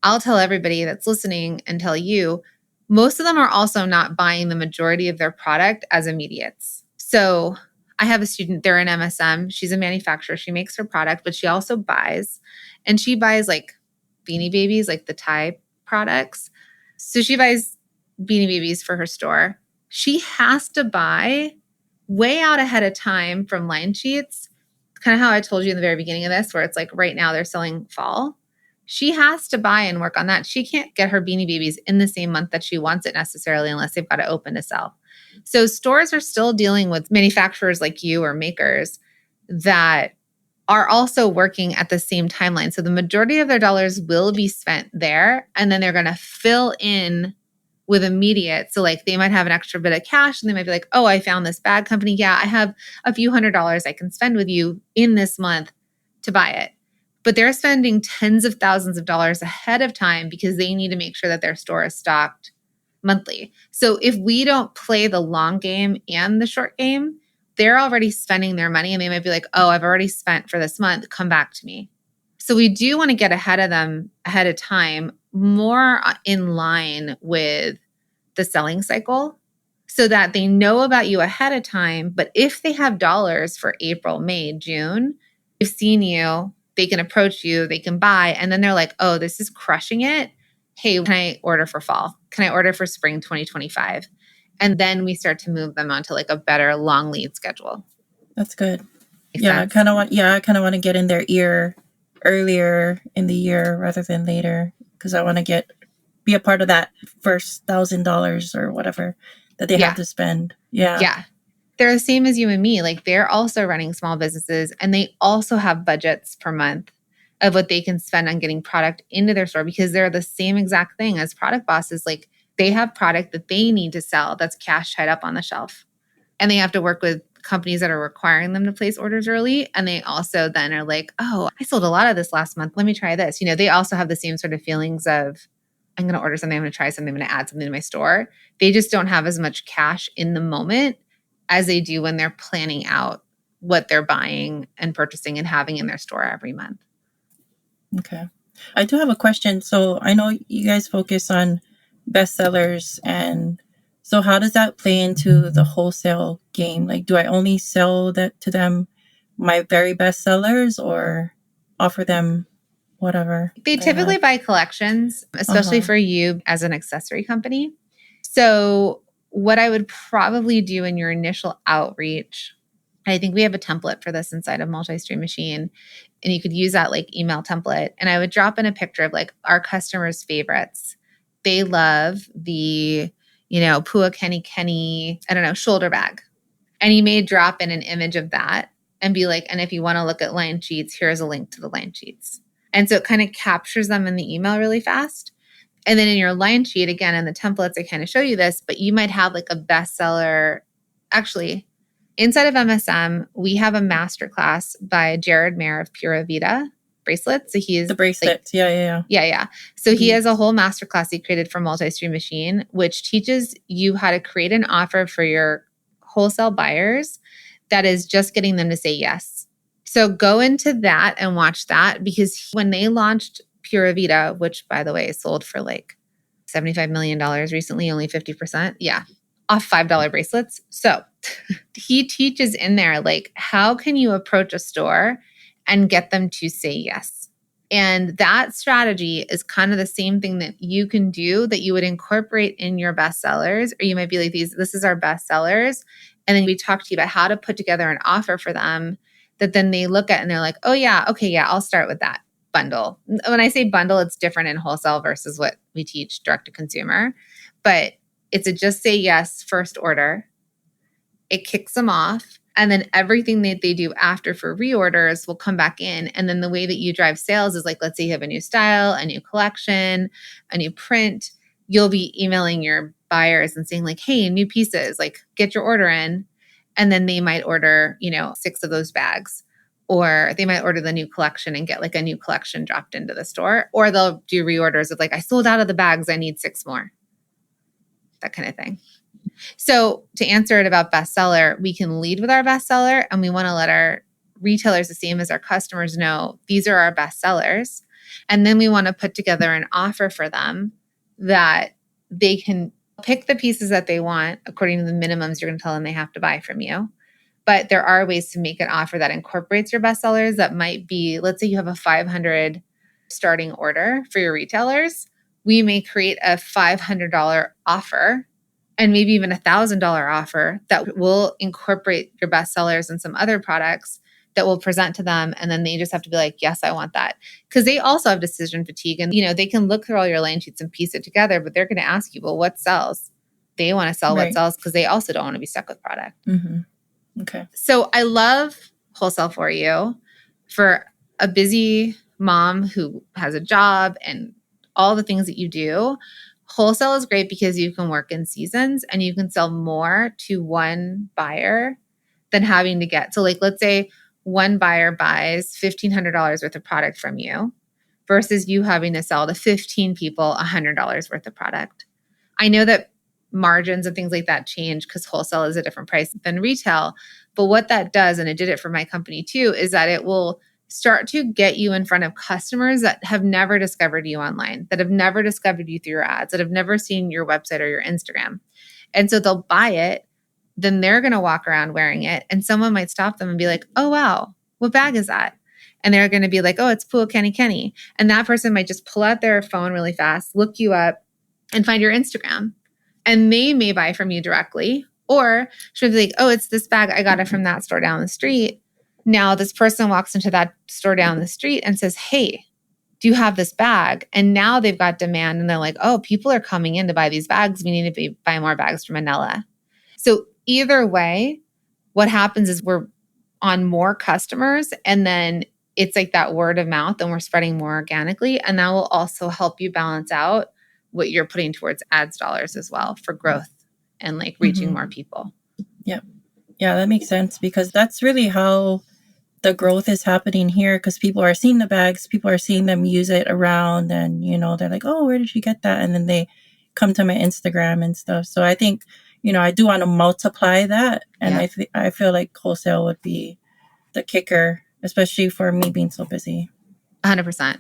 I'll tell everybody that's listening and tell you, most of them are also not buying the majority of their product as immediates. So I have a student, they're an MSM. She's a manufacturer. She makes her product, but she also buys. And she buys Beanie Babies, the Thai products. So she buys Beanie Babies for her store. She has to buy way out ahead of time from line sheets. Kind of how I told you in the very beginning of this, where it's right now they're selling fall. She has to buy and work on that. She can't get her Beanie Babies in the same month that she wants it necessarily unless they've got it open to sell. So stores are still dealing with manufacturers like you or makers that are also working at the same timeline. So the majority of their dollars will be spent there, and then they're going to fill in with immediate. So they might have an extra bit of cash and they might be oh, I found this bag company. Yeah, I have a few $100s I can spend with you in this month to buy it. But they're spending tens of thousands of dollars ahead of time because they need to make sure that their store is stocked monthly. So if we don't play the long game and the short game, they're already spending their money and they might be oh, I've already spent for this month. Come back to me. So we do want to get ahead of them ahead of time, more in line with the selling cycle so that they know about you ahead of time. But if they have dollars for April, May, June, they've seen you, they can approach you, they can buy. And then they're oh, this is crushing it. Hey, can I order for fall? Can I order for spring 2025? And then we start to move them onto a better long lead schedule. That's good. I kind of want to get in their ear earlier in the year rather than later, because I want to be a part of that first $1,000 or whatever that they have to spend. Yeah. They're the same as you and me. They're also running small businesses and they also have budgets per month of what they can spend on getting product into their store, because they're the same exact thing as product bosses. They have product that they need to sell that's cash tied up on the shelf. And they have to work with companies that are requiring them to place orders early. And they also then are oh, I sold a lot of this last month. Let me try this. They also have the same sort of feelings of, I'm going to order something, I'm going to try something, I'm going to add something to my store. They just don't have as much cash in the moment as they do when they're planning out what they're buying and purchasing and having in their store every month. Okay. I do have a question. So I know you guys focus on bestsellers, and so how does that play into the wholesale game? Do I only sell that to them, my very best sellers, or offer them whatever? They typically buy collections, especially for you as an accessory company. So what I would probably do in your initial outreach, I think we have a template for this inside of Multi-Stream Machine, and you could use that email template. And I would drop in a picture of our customers' favorites. They love the, Puakenikeni, shoulder bag. And you may drop in an image of that and be and if you want to look at line sheets, here's a link to the line sheets. And so it kind of captures them in the email really fast. And then in your line sheet, again, in the templates, I kind of show you this, but you might have a bestseller. Actually, inside of MSM, we have a masterclass by Jared Mayer of Pura Vida bracelets. So he is the bracelets. Yeah. So he has a whole masterclass he created for Multi-Stream Machine, which teaches you how to create an offer for your wholesale buyers that is just getting them to say yes. So go into that and watch that, because when they launched Pura Vida, which by the way sold for $75 million recently, only 50%. Yeah. Off $5 bracelets. So he teaches in there, how can you approach a store and get them to say yes? And that strategy is kind of the same thing that you can do, that you would incorporate in your bestsellers, or you might be this is our bestsellers. And then we talk to you about how to put together an offer for them that then they look at and they're oh yeah, okay, yeah, I'll start with that bundle. When I say bundle, it's different in wholesale versus what we teach direct to consumer. But It's a just say yes first order. It kicks them off. And then everything that they do after for reorders will come back in. And then the way that you drive sales is like, let's say you have a new style, a new collection, a new print. You'll be emailing your buyers and saying like, hey, new pieces, like get your order in. And then they might order, 6 of those bags. Or they might order the new collection and get like a new collection dropped into the store. Or they'll do reorders of like, I sold out of the bags, I need 6 more. That kind of thing. So to answer it about bestseller, we can lead with our bestseller, and we want to let our retailers, the same as our customers, know these are our bestsellers. And then we want to put together an offer for them that they can pick the pieces that they want according to the minimums you're going to tell them they have to buy from you. But there are ways to make an offer that incorporates your bestsellers. That might be, let's say you have a 500 starting order for your retailers. We may create a $500 offer and maybe even a $1,000 offer that will incorporate your bestsellers and some other products that we'll present to them. And then they just have to be like, yes, I want that. Because they also have decision fatigue. And, they can look through all your line sheets and piece it together, but they're going to ask you, well, what sells? They want to sell what sells because they also don't want to be stuck with product. Mm-hmm. Okay. So I love wholesale for you. For a busy mom who has a job and all the things that you do, wholesale is great because you can work in seasons and you can sell more to one buyer than having to get. So like, let's say one buyer buys $1,500 worth of product from you versus you having to sell to 15 people $100 worth of product. I know that margins and things like that change because wholesale is a different price than retail. But what that does, and it did it for my company too, is that it will start to get you in front of customers that have never discovered you online, that have never discovered you through your ads, that have never seen your website or your Instagram. And so they'll buy it, then they're going to walk around wearing it. And someone might stop them and be like, oh, wow, what bag is that? And they're going to be like, oh, it's Puakenikeni. And that person might just pull out their phone really fast, look you up, and find your Instagram. And they may buy from you directly. Or she'll be like, oh, it's this bag. I got it from that store down the street. Now this person walks into that store down the street and says, hey, do you have this bag? And now they've got demand and they're like, oh, people are coming in to buy these bags. We need to buy more bags from Anela. So either way, what happens is we're on more customers, and then it's like that word of mouth and we're spreading more organically. And that will also help you balance out what you're putting towards ads dollars as well for growth and like reaching more people. Yep. Yeah, that makes sense because that's really how the growth is happening here, because people are seeing the bags, people are seeing them use it around, and they're like, oh, where did you get that? And then they come to my Instagram and stuff. So I think I do want to multiply that, and I feel like wholesale would be the kicker, especially for me being so busy. 100%.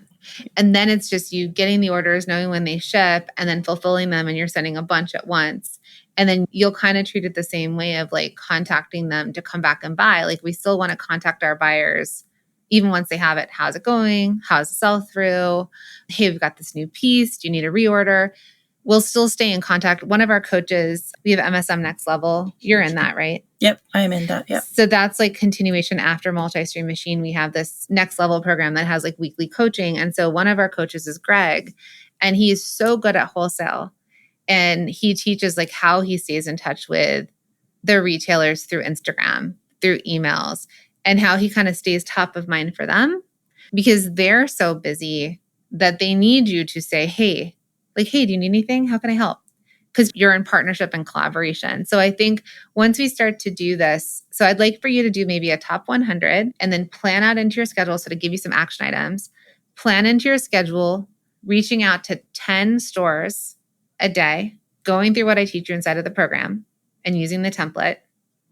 And then it's just you getting the orders, knowing when they ship, and then fulfilling them, and you're sending a bunch at once. And then you'll kind of treat it the same way of like contacting them to come back and buy. Like we still want to contact our buyers even once they have it. How's it going? How's the sell through? Hey, we've got this new piece. Do you need a reorder? We'll still stay in contact. One of our coaches, we have MSM Next Level. You're in that, right? Yep, I'm in that. Yep. So that's like continuation after Multi-Stream Machine. We have this Next Level program that has like weekly coaching. And so one of our coaches is Greg, and he is so good at wholesale. And he teaches like how he stays in touch with the retailers through Instagram, through emails, and how he kind of stays top of mind for them because they're so busy that they need you to say, hey, do you need anything? How can I help? Because you're in partnership and collaboration. So I think once we start to do this, so I'd like for you to do maybe a top 100 and then plan out into your schedule. So to give you some action items, plan into your schedule, reaching out to 10 stores a day, going through what I teach you inside of the program and using the template.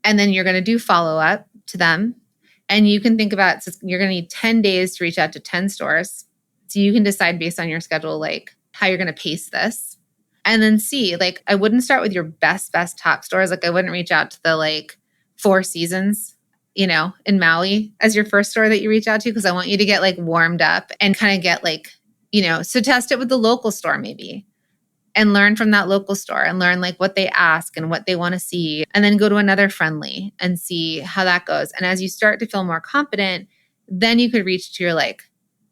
And then you're going to do follow-up to them. And you can think about, so you're going to need 10 days to reach out to 10 stores. So you can decide based on your schedule, like how you're going to pace this. And then see, like, I wouldn't start with your best top stores. Like I wouldn't reach out to the like Four Seasons, in Maui as your first store that you reach out to. Cause I want you to get like warmed up and kind of get like, so test it with the local store maybe. And learn from that local store and learn like what they ask and what they want to see. And then go to another friendly and see how that goes. And as you start to feel more confident, then you could reach to your like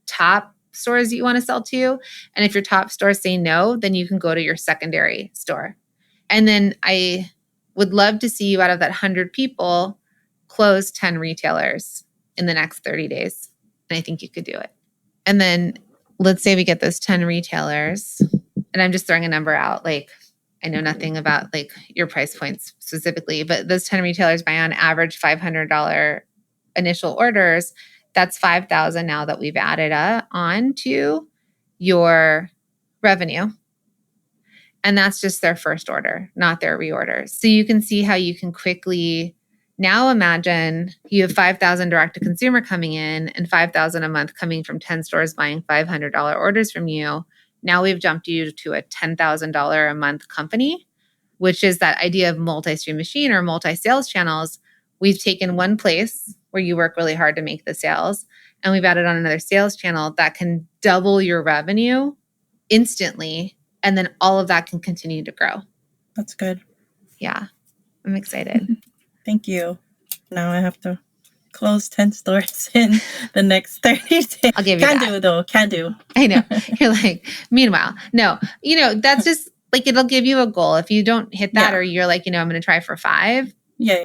top stores that you want to sell to. And if your top stores say no, then you can go to your secondary store. And then I would love to see you out of that 100 people close 10 retailers in the next 30 days. And I think you could do it. And then let's say we get those 10 retailers, and I'm just throwing a number out. Like, I know nothing about like your price points specifically, but those 10 retailers buy on average $500 initial orders. That's $5,000 now that we've added on to your revenue. And that's just their first order, not their reorders. So you can see how you can quickly now imagine you have 5,000 direct to consumer coming in and 5,000 a month coming from 10 stores buying $500 orders from you. Now we've jumped you to a $10,000 a month company, which is that idea of multi-stream machine or multi-sales channels. We've taken one place where you work really hard to make the sales, and we've added on another sales channel that can double your revenue instantly. And then all of that can continue to grow. That's good. Yeah, I'm excited. Thank you. Now I have to close 10 stores in the next 30 days. I'll give you Can that. do though. Can do. I know. You're like, meanwhile, no, that's just like, it'll give you a goal. If you don't hit that, or you're like, I'm going to try for 5,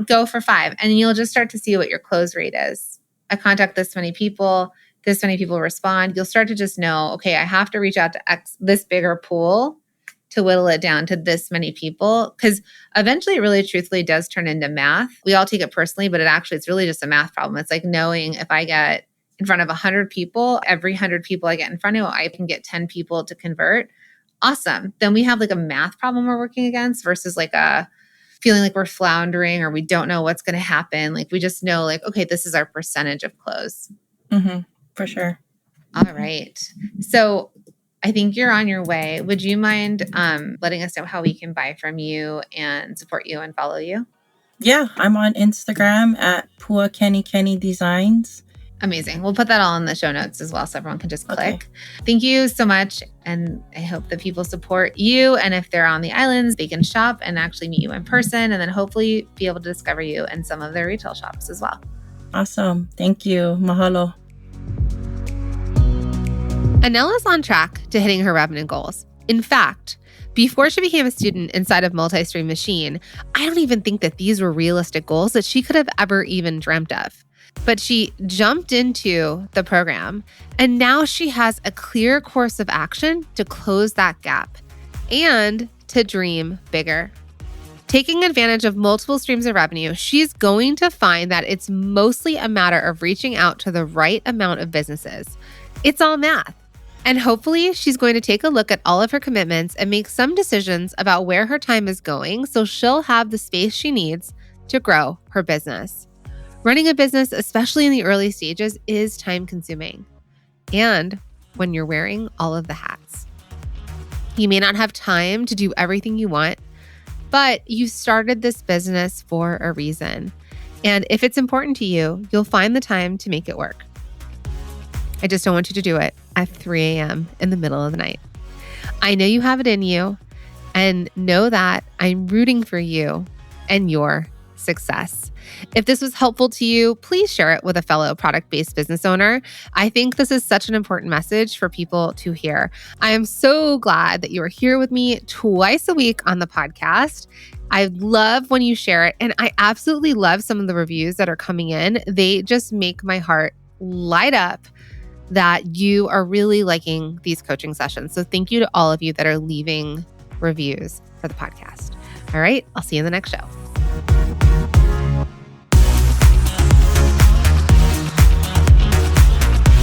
go for 5. And you'll just start to see what your close rate is. I contact this many people respond. You'll start to just know, okay, I have to reach out to this bigger pool to whittle it down to this many people. Because eventually it really truthfully does turn into math. We all take it personally, but it's really just a math problem. It's like knowing if I get in front of 100 people, every 100 people I get in front of, I can get 10 people to convert. Awesome. Then we have like a math problem we're working against versus like a feeling like we're floundering or we don't know what's going to happen. Like we just know like, okay, this is our percentage of close. Mm-hmm. For sure. All right. So I think you're on your way. Would you mind letting us know how we can buy from you and support you and follow you? Yeah, I'm on Instagram at Puakenikeni Designs. Amazing. We'll put that all in the show notes as well so everyone can just click. Okay. Thank you so much. And I hope that people support you. And if they're on the islands, they can shop and actually meet you in person and then hopefully be able to discover you in some of their retail shops as well. Awesome. Thank you. Mahalo. Anela's on track to hitting her revenue goals. In fact, before she became a student inside of Multi-Stream Machine, I don't even think that these were realistic goals that she could have ever even dreamt of. But she jumped into the program, and now she has a clear course of action to close that gap and to dream bigger. Taking advantage of multiple streams of revenue, she's going to find that it's mostly a matter of reaching out to the right amount of businesses. It's all math. And hopefully she's going to take a look at all of her commitments and make some decisions about where her time is going so she'll have the space she needs to grow her business. Running a business, especially in the early stages, is time consuming. And when you're wearing all of the hats. You may not have time to do everything you want, but you started this business for a reason. And if it's important to you, you'll find the time to make it work. I just don't want you to do it at 3 a.m. in the middle of the night. I know you have it in you, and know that I'm rooting for you and your success. If this was helpful to you, please share it with a fellow product-based business owner. I think this is such an important message for people to hear. I am so glad that you are here with me twice a week on the podcast. I love when you share it, and I absolutely love some of the reviews that are coming in. They just make my heart light up that you are really liking these coaching sessions. So thank you to all of you that are leaving reviews for the podcast. All right, I'll see you in the next show.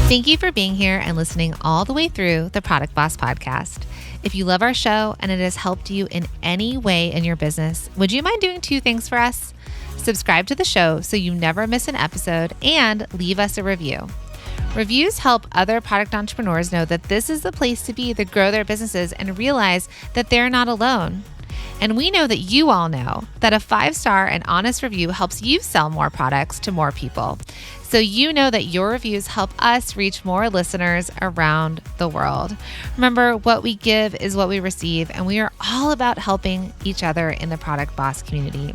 Thank you for being here and listening all the way through the Product Boss podcast. If you love our show and it has helped you in any way in your business, would you mind doing 2 things for us? Subscribe to the show so you never miss an episode and leave us a review. Reviews help other product entrepreneurs know that this is the place to be to grow their businesses and realize that they're not alone. And we know that you all know that a 5-star and honest review helps you sell more products to more people. So you know that your reviews help us reach more listeners around the world. Remember, what we give is what we receive, and we are all about helping each other in the Product Boss community.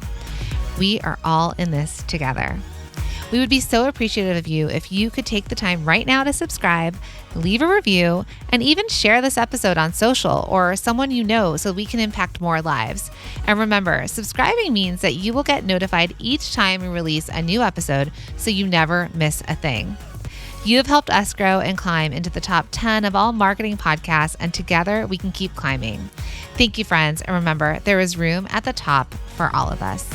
We are all in this together. We would be so appreciative of you if you could take the time right now to subscribe, leave a review, and even share this episode on social or someone you know so we can impact more lives. And remember, subscribing means that you will get notified each time we release a new episode so you never miss a thing. You have helped us grow and climb into the top 10 of all marketing podcasts, and together we can keep climbing. Thank you, friends. And remember, there is room at the top for all of us.